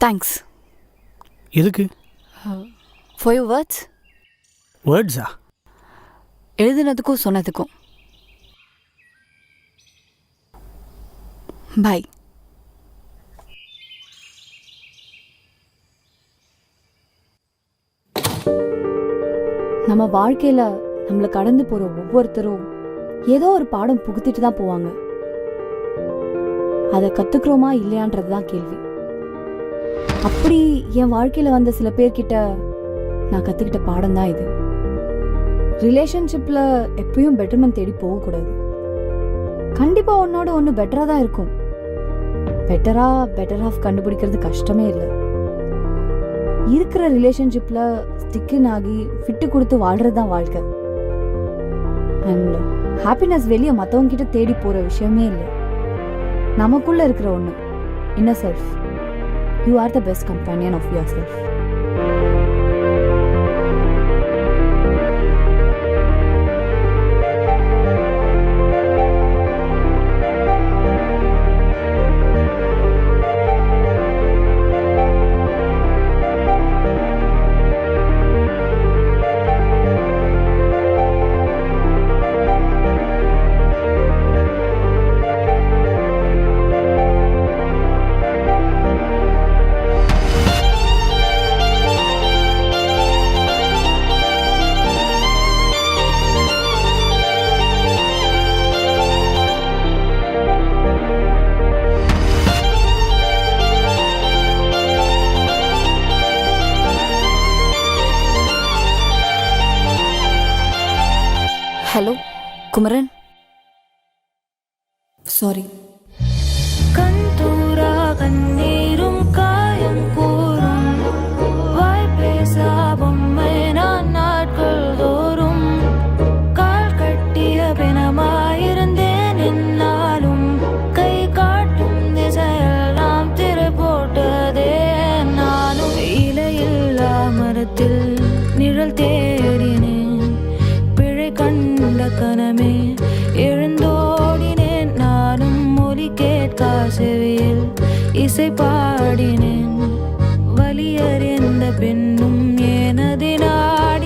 Thanks. எதுக்கு? For your words. வேர்ட்ஸா? எழுதுனதுக்கும் சொன்னதுக்கும். பாய். நம்ம வாழ்க்கையில நம்மளை கடந்து போற ஒவ்வொருத்தரும் ஏதோ ஒரு பாடம் புகுத்திட்டு தான் போவாங்க. அதை கத்துக்கிறோமா இல்லையான்றதுதான் கேள்வி. அப்படி என் வாழ்க்கையில வந்த சில பேர்கிட்ட நான் கத்துக்கிட்ட பாடம் தான் இது. ரிலேஷன்ஷிப்ல எப்பயும் பெட்டர்மெண்ட் தேடி போகக்கூடாது. கண்டிப்பா ஒன்னோட ஒன்று பெட்டரா தான் இருக்கும். பெட்டர் ஆஃப் கண்டுபிடிக்கிறது கஷ்டமே இல்லை. இருக்கிற ரிலேஷன்ஷிப்ல ஸ்டிக்கின் ஆகி ஃபிட்டு கொடுத்து வாழ்றது தான் வாழ்க்கை. அண்ட் ஹாப்பினஸ் வெளியே மற்றவங்க கிட்ட தேடி போற விஷயமே இல்லை. நமக்குள்ள இருக்கிற ஒன்று inner self. You are the best companion of yourself. Hello Kumaran, sorry. கண்தூரா கண்ணீரும் காயம் கூறும் வாய் பேசா பொம்மை நான் நாட்கள் தோறும் கால் கட்டிய பிணமாயிருந்தேன். என்னாலும் கை காட்டும் திசையெல்லாம் திரை போட்டதே. நானும் இலையில்லா மரத்தில் நிழல் தேடினேன். கண்ட கனமே எழுந்தோடினேன். நானும் மொழி கேட்கா செவியில் இசை பாடினேன். வலியறிந்த பெண்ணும்